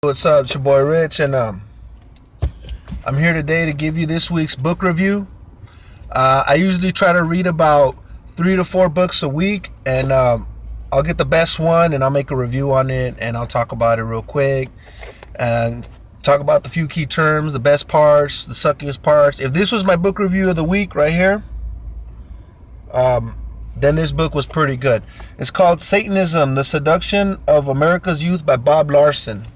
What's up? It's your boy Rich, and I'm here today to give you this week's book review. I usually try to read about 3 to 4 books a week, and I'll get the best one, and I'll make a review on it, and I'll talk about it real quick, and talk about the few key terms, the best parts, the suckiest parts. If this was my book review of the week right here, then this book was pretty good. It's called Satanism: The Seduction of America's Youth by Bob Larson.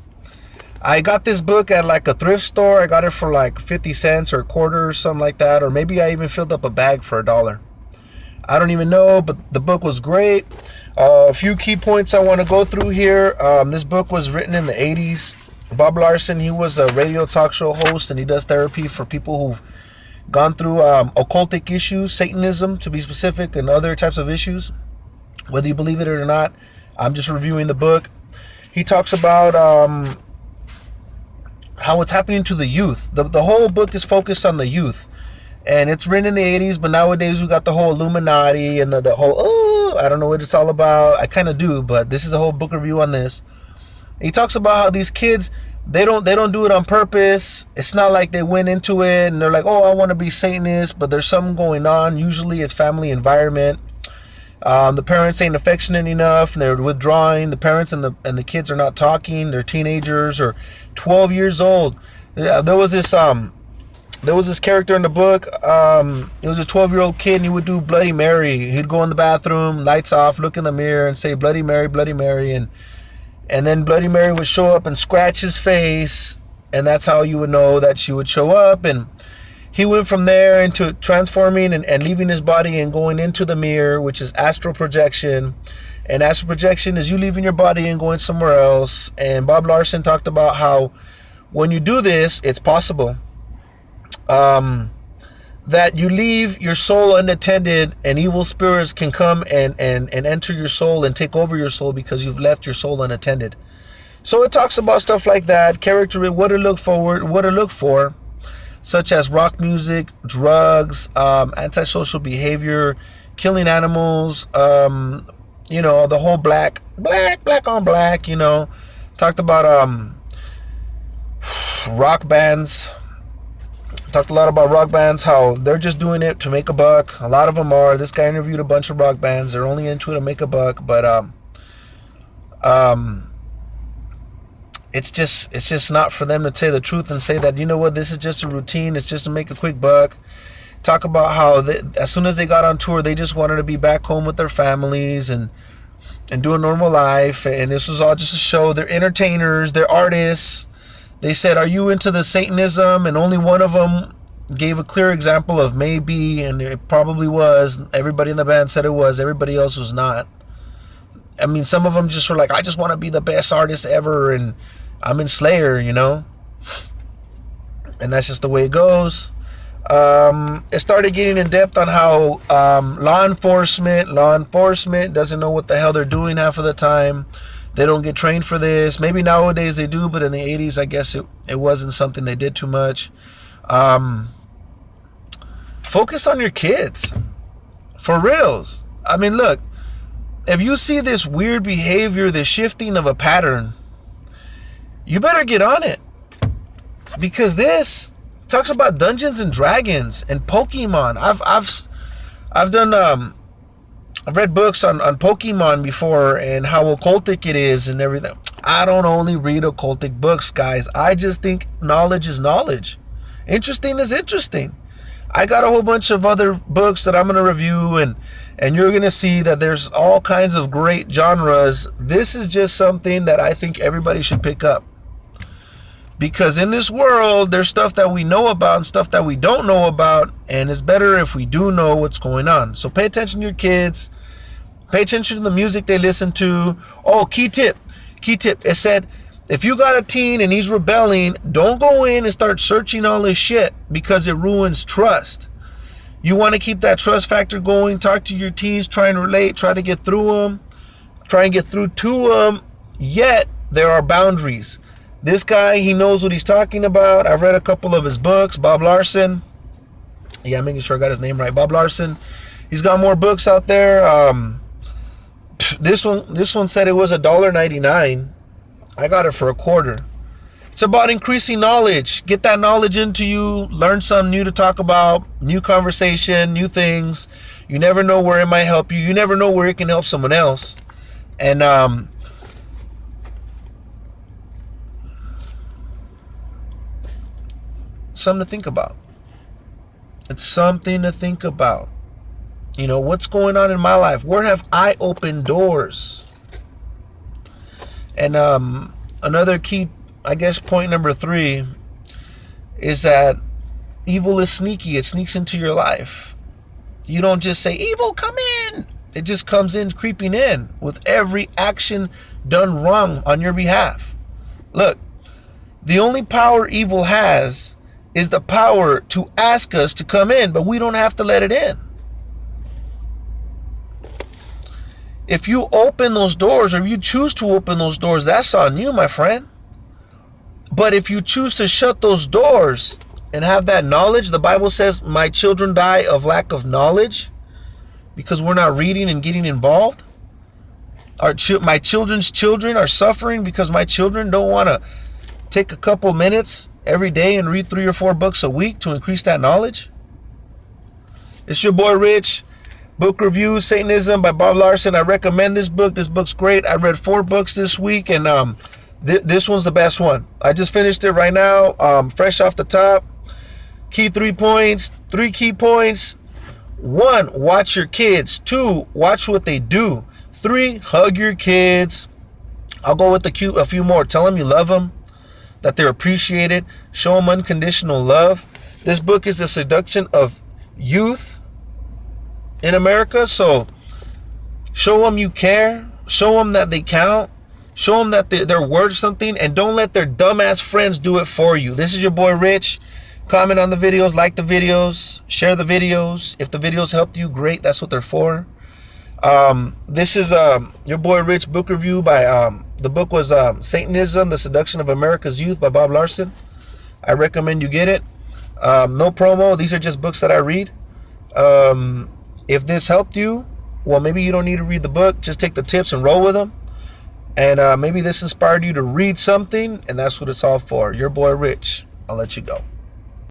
I got this book at like a thrift store. I got it for like 50 cents or a quarter or something like that. Or maybe I even filled up a bag for $1. I don't even know, but the book was great. A few key points I want to go through here. This book was written in the 80s. Bob Larson, he was a radio talk show host, and he does therapy for people who've gone through occultic issues, Satanism to be specific, and other types of issues. Whether you believe it or not, I'm just reviewing the book. He talks about how it's happening to the youth. The whole book is focused on the youth. And it's written in the 80s, but nowadays we got the whole Illuminati and the whole, I don't know what it's all about. I kind of do, but this is a whole book review on this. He talks about how these kids, they don't do it on purpose. It's not like they went into it and they're like, oh, I want to be Satanist, but there's something going on. Usually it's family environment. The parents ain't affectionate enough, and they're withdrawing. The parents and the kids are not talking. They're teenagers or 12 years old. There was this character in the book. It was a 12-year-old kid, and he would do Bloody Mary. He'd go in the bathroom, lights off, look in the mirror, and say Bloody Mary, Bloody Mary, and then Bloody Mary would show up and scratch his face, and that's how you would know that she would show up. And he went from there into transforming and leaving his body and going into the mirror, which is astral projection. And astral projection is you leaving your body and going somewhere else. And Bob Larson talked about how when you do this, it's possible that you leave your soul unattended, and evil spirits can come and enter your soul and take over your soul because you've left your soul unattended. So it talks about stuff like that, character, what to look for, such as rock music, drugs, antisocial behavior, killing animals, the whole black on black, talked about rock bands. Talked a lot about rock bands, how they're just doing it to make a buck. A lot of them are. This guy interviewed a bunch of rock bands. They're only into it to make a buck, but it's just not for them to tell the truth and say that, you know what, this is just a routine. It's just to make a quick buck. Talk about how as soon as they got on tour, they just wanted to be back home with their families and do a normal life. And this was all just a show. They're entertainers. They're artists. They said, are you into the Satanism? And only one of them gave a clear example of maybe, and it probably was. Everybody in the band said it was. Everybody else was not. I mean, some of them just were like, I just want to be the best artist ever, and I'm in Slayer, And that's just the way it goes. It started getting in depth on how law enforcement doesn't know what the hell they're doing half of the time. They don't get trained for this. Maybe nowadays they do, but in the 80s, I guess it wasn't something they did too much. Focus on your kids. For reals. I mean, look, if you see this weird behavior, this shifting of a pattern, you better get on it. Because this talks about Dungeons and Dragons and Pokemon. I've read books on Pokemon before and how occultic it is and everything. I don't only read occultic books, guys. I just think knowledge is knowledge. Interesting is interesting. I got a whole bunch of other books that I'm going to review, and you're going to see that there's all kinds of great genres. This is just something that I think everybody should pick up. Because in this world, there's stuff that we know about and stuff that we don't know about, and it's better if we do know what's going on. So pay attention to your kids. Pay attention to the music they listen to. Oh, key tip. It said, if you got a teen and he's rebelling, don't go in and start searching all this shit because it ruins trust. You want to keep that trust factor going. Talk to your teens, try and relate, try to get through them. Try and get through to them. Yet, there are boundaries. This guy, he knows what he's talking about. I've read a couple of his books. Bob Larson. Yeah, I'm making sure I got his name right. Bob Larson. He's got more books out there. This one said it was $1.99. I got it for a quarter. It's about increasing knowledge. Get that knowledge into you. Learn something new to talk about. New conversation, new things. You never know where it might help you. You never know where it can help someone else. And something to think about. It's something to think about. You know, what's going on in my life? Where have I opened doors? And another key, I guess, point number 3 is that evil is sneaky. It sneaks into your life. You don't just say, evil, come in. It just comes in, creeping in with every action done wrong on your behalf. Look, the only power evil has is the power to ask us to come in, but we don't have to let it in. If you open those doors, or if you choose to open those doors, that's on you, my friend. But if you choose to shut those doors and have that knowledge, the Bible says, my children die of lack of knowledge, because we're not reading and getting involved. My children's children are suffering because my children don't want to take a couple minutes every day and read 3 or 4 books a week to increase that knowledge. It's your boy Rich. Book review, Satanism by Bob Larson. I recommend this book. This book's great. I read 4 books this week, and this one's the best one. I just finished it right now, fresh off the top. Key 3 points, 3 key points. 1, watch your kids. 2, watch what they do. 3, hug your kids. I'll go with a few more. Tell them you love them, that they're appreciated. Show them unconditional love. This book is a seduction of youth in America, so show them you care. Show them that they count. Show them that they're worth something, and don't let their dumbass friends do it for you. This is your boy Rich. Comment on the videos, like the videos, share the videos. If the videos helped you, great. That's what they're for. This is your boy Rich book review by the book was Satanism, the Seduction of America's Youth by Bob Larson. I recommend you get it. No promo. These are just books that I read. If this helped you, well, maybe you don't need to read the book. Just take the tips and roll with them. And maybe this inspired you to read something, and that's what it's all for. Your boy Rich. I'll let you go.